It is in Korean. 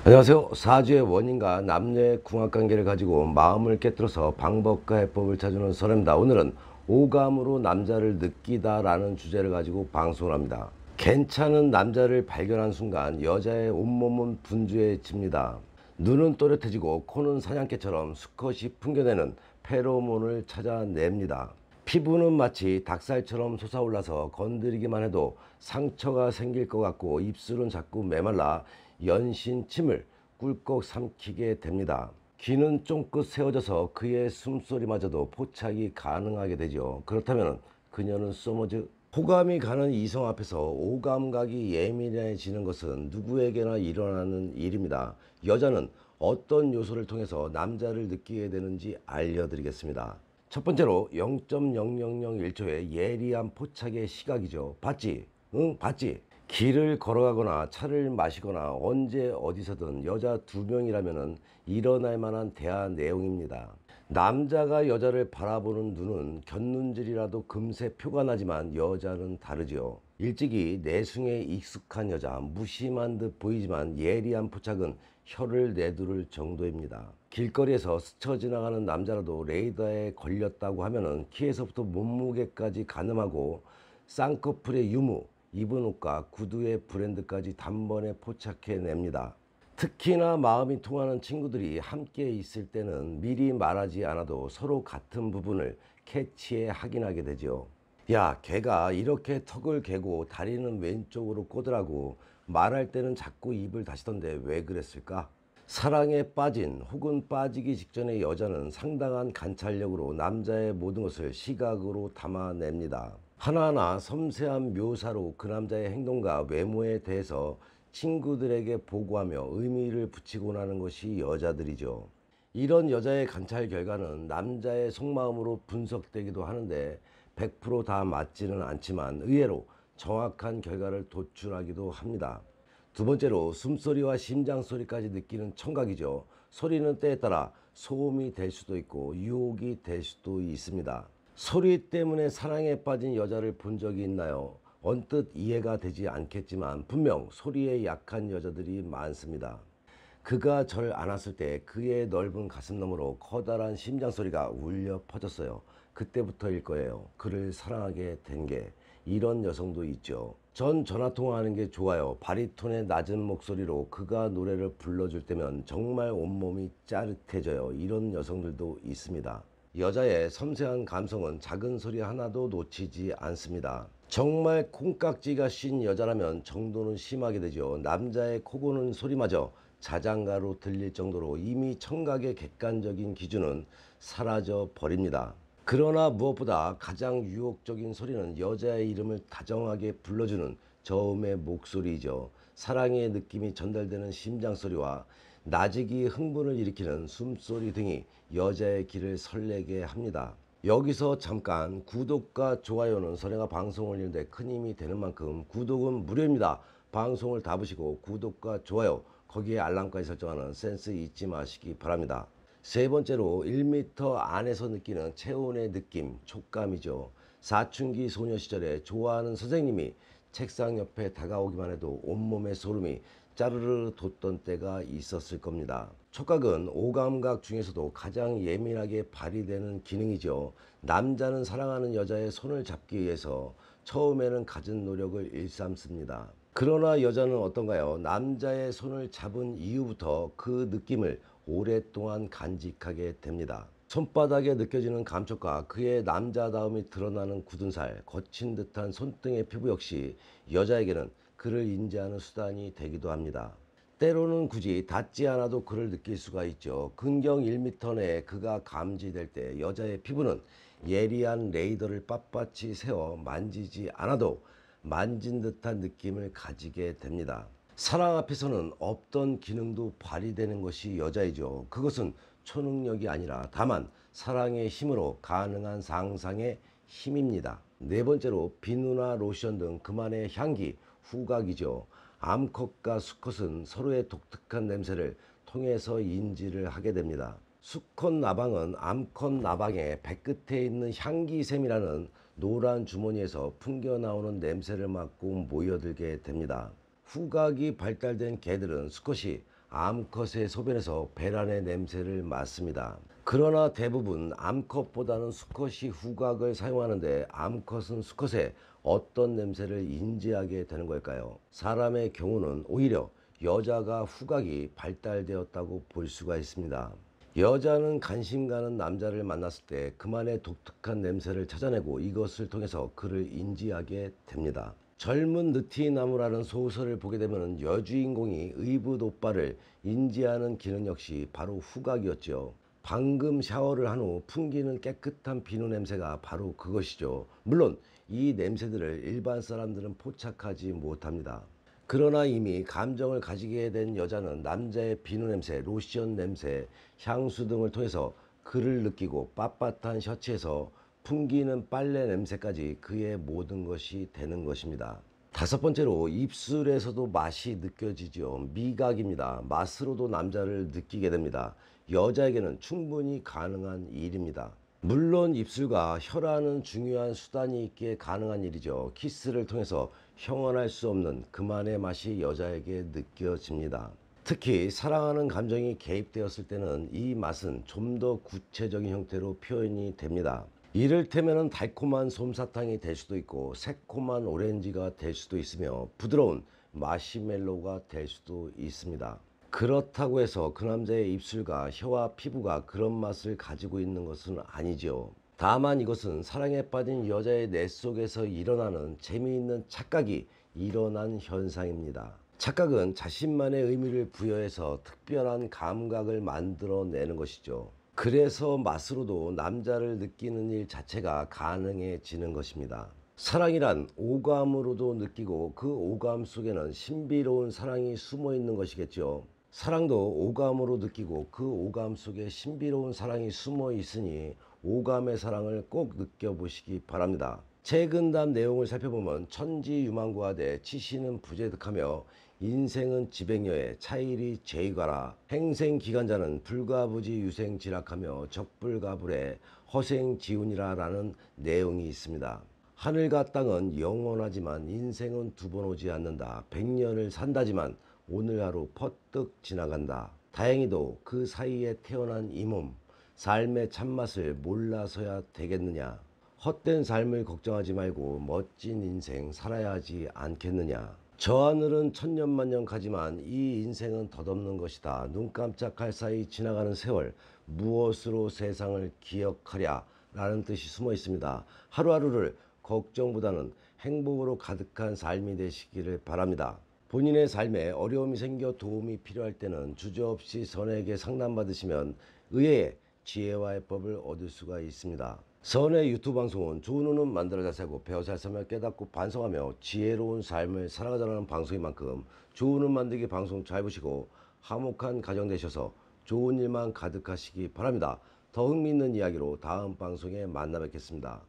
안녕하세요. 사주의 원인과 남녀의 궁합관계를 가지고 마음을 깨뜨려서 방법과 해법을 찾는 설입니다. 오늘은 오감으로 남자를 느끼다 라는 주제를 가지고 방송을 합니다. 괜찮은 남자를 발견한 순간 여자의 온몸은 분주해집니다. 눈은 또렷해지고 코는 사냥개처럼 수컷이 풍겨내는 페로몬을 찾아냅니다. 피부는 마치 닭살처럼 솟아올라서 건드리기만 해도 상처가 생길 것 같고, 입술은 자꾸 메말라 연신 침을 꿀꺽 삼키게 됩니다. 귀는 쫑긋 세워져서 그의 숨소리마저도 포착이 가능하게 되죠. 그렇다면 그녀는 소머즈? 호감이 가는 이성 앞에서 오감각이 예민해지는 것은 누구에게나 일어나는 일입니다. 여자는 어떤 요소를 통해서 남자를 느끼게 되는지 알려드리겠습니다. 첫 번째로 0.0001초의 예리한 포착의 시각이죠. 봤지? 응, 봤지? 길을 걸어가거나 차를 마시거나 언제 어디서든 여자 두 명이라면 일어날 만한 대화 내용입니다. 남자가 여자를 바라보는 눈은 곁눈질이라도 금세 표가 나지만 여자는 다르지요. 일찍이 내숭에 익숙한 여자, 무심한 듯 보이지만 예리한 포착은 혀를 내두를 정도입니다. 길거리에서 스쳐 지나가는 남자라도 레이더에 걸렸다고 하면은 키에서부터 몸무게까지 가늠하고 쌍꺼풀의 유무, 입은 옷과 구두의 브랜드까지 단번에 포착해냅니다. 특히나 마음이 통하는 친구들이 함께 있을 때는 미리 말하지 않아도 서로 같은 부분을 캐치해 확인하게 되죠. 야, 걔가 이렇게 턱을 개고 다리는 왼쪽으로 꼬더라고. 말할 때는 자꾸 입을 닫히던데 왜 그랬을까? 사랑에 빠진 혹은 빠지기 직전의 여자는 상당한 관찰력으로 남자의 모든 것을 시각으로 담아냅니다. 하나하나 섬세한 묘사로 그 남자의 행동과 외모에 대해서 친구들에게 보고하며 의미를 붙이곤 하는 것이 여자들이죠. 이런 여자의 관찰 결과는 남자의 속마음으로 분석되기도 하는데 100%다 맞지는 않지만 의외로 정확한 결과를 도출하기도 합니다. 두 번째로 숨소리와 심장소리까지 느끼는 청각이죠. 소리는 때에 따라 소음이 될 수도 있고 유혹이 될 수도 있습니다. 소리 때문에 사랑에 빠진 여자를 본 적이 있나요? 언뜻 이해가 되지 않겠지만 분명 소리에 약한 여자들이 많습니다. 그가 절 안았을 때 그의 넓은 가슴 너머로 커다란 심장 소리가 울려 퍼졌어요. 그때부터일 거예요. 그를 사랑하게 된 게. 이런 여성도 있죠. 전 전화통화하는 게 좋아요. 바리톤의 낮은 목소리로 그가 노래를 불러줄 때면 정말 온몸이 짜릿해져요. 이런 여성들도 있습니다. 여자의 섬세한 감성은 작은 소리 하나도 놓치지 않습니다. 정말 콩깍지가 쉰 여자라면 정도는 심하게 되죠. 남자의 코 고는 소리마저 자장가로 들릴 정도로 이미 청각의 객관적인 기준은 사라져 버립니다. 그러나 무엇보다 가장 유혹적인 소리는 여자의 이름을 다정하게 불러주는 저음의 목소리이죠. 사랑의 느낌이 전달되는 심장소리와 나직이 흥분을 일으키는 숨소리 등이 여자의 귀를 설레게 합니다. 여기서 잠깐, 구독과 좋아요는 선행아 방송 올리는데 큰 힘이 되는 만큼 구독은 무료입니다. 방송을 다 보시고 구독과 좋아요, 거기에 알람까지 설정하는 센스 잊지 마시기 바랍니다. 세 번째로 1m 안에서 느끼는 체온의 느낌, 촉감이죠. 사춘기 소녀 시절에 좋아하는 선생님이 책상 옆에 다가오기만 해도 온몸에 소름이 짜르르 돋던 때가 있었을 겁니다. 촉각은 오감각 중에서도 가장 예민하게 발휘되는 기능이죠. 남자는 사랑하는 여자의 손을 잡기 위해서 처음에는 갖은 노력을 일삼습니다. 그러나 여자는 어떤가요? 남자의 손을 잡은 이후부터 그 느낌을 오랫동안 간직하게 됩니다. 손바닥에 느껴지는 감촉과 그의 남자다움이 드러나는 굳은 살, 거친 듯한 손등의 피부 역시 여자에게는 그를 인지하는 수단이 되기도 합니다. 때로는 굳이 닿지 않아도 그를 느낄 수가 있죠. 근경 1m 내에 그가 감지될 때 여자의 피부는 예리한 레이더를 빳빳이 세워 만지지 않아도 만진 듯한 느낌을 가지게 됩니다. 사랑 앞에서는 없던 기능도 발휘되는 것이 여자이죠. 그것은 초능력이 아니라 다만 사랑의 힘으로 가능한 상상의 힘입니다. 네 번째로 비누나 로션 등 그만의 향기, 후각이죠. 암컷과 수컷은 서로의 독특한 냄새를 통해서 인지를 하게 됩니다. 수컷 나방은 암컷 나방의 배끝에 있는 향기샘이라는 노란 주머니에서 풍겨 나오는 냄새를 맡고 모여들게 됩니다. 후각이 발달된 개들은 수컷이 암컷의 소변에서 배란의 냄새를 맡습니다. 그러나 대부분 암컷보다는 수컷이 후각을 사용하는데 암컷은 수컷의 어떤 냄새를 인지하게 되는 걸까요? 사람의 경우는 오히려 여자가 후각이 발달되었다고 볼 수가 있습니다. 여자는 관심 가는 남자를 만났을 때 그만의 독특한 냄새를 찾아내고 이것을 통해서 그를 인지하게 됩니다. 젊은 느티나무라는 소설을 보게 되면 여주인공이 의붓 오빠를 인지하는 기능 역시 바로 후각이었죠. 방금 샤워를 한 후 풍기는 깨끗한 비누 냄새가 바로 그것이죠. 물론 이 냄새들을 일반 사람들은 포착하지 못합니다. 그러나 이미 감정을 가지게 된 여자는 남자의 비누 냄새, 로션 냄새, 향수 등을 통해서 그를 느끼고 빳빳한 셔츠에서 풍기는 빨래 냄새까지 그의 모든 것이 되는 것입니다. 다섯 번째로 입술에서도 맛이 느껴지죠. 미각입니다. 맛으로도 남자를 느끼게 됩니다. 여자에게는 충분히 가능한 일입니다. 물론 입술과 혀라는 중요한 수단이 있기에 가능한 일이죠. 키스를 통해서 형언할 수 없는 그만의 맛이 여자에게 느껴집니다. 특히 사랑하는 감정이 개입되었을 때는 이 맛은 좀 더 구체적인 형태로 표현이 됩니다. 이를테면 달콤한 솜사탕이 될 수도 있고 새콤한 오렌지가 될 수도 있으며 부드러운 마시멜로우가 될 수도 있습니다. 그렇다고 해서 그 남자의 입술과 혀와 피부가 그런 맛을 가지고 있는 것은 아니죠. 다만 이것은 사랑에 빠진 여자의 뇌 속에서 일어나는 재미있는 착각이 일어난 현상입니다. 착각은 자신만의 의미를 부여해서 특별한 감각을 만들어내는 것이죠. 그래서 맛으로도 남자를 느끼는 일 자체가 가능해지는 것입니다. 사랑이란 오감으로도 느끼고 그 오감 속에는 신비로운 사랑이 숨어 있는 것이겠죠. 사랑도 오감으로 느끼고 그 오감 속에 신비로운 사랑이 숨어 있으니 오감의 사랑을 꼭 느껴보시기 바랍니다. 최근담 내용을 살펴보면 천지유망구하되 치시는 부재득하며 인생은 지백녀에 차일이 죄가라 행생기간자는 불가부지유생지락하며 적불가불에 허생지운이라 라는 내용이 있습니다. 하늘과 땅은 영원하지만 인생은 두 번 오지 않는다. 100년을 산다지만 오늘 하루 퍼뜩 지나간다. 다행히도 그 사이에 태어난 이 몸, 삶의 참맛을 몰라서야 되겠느냐. 헛된 삶을 걱정하지 말고 멋진 인생 살아야 하지 않겠느냐. 저 하늘은 천년만년 가지만 이 인생은 덧없는 것이다. 눈 깜짝할 사이 지나가는 세월 무엇으로 세상을 기억하랴 라는 뜻이 숨어 있습니다. 하루하루를 걱정보다는 행복으로 가득한 삶이 되시기를 바랍니다. 본인의 삶에 어려움이 생겨 도움이 필요할 때는 주저없이 선에게 상담받으시면 의외의 지혜와 해법을 얻을 수가 있습니다. 선의 유튜브 방송은 좋은 운은 만들어 잘 살고 배워 잘 살며 깨닫고 반성하며 지혜로운 삶을 살아가자는 방송인 만큼 좋은 운 만들기 방송 잘 보시고 화목한 가정 되셔서 좋은 일만 가득하시기 바랍니다. 더 흥미있는 이야기로 다음 방송에 만나 뵙겠습니다.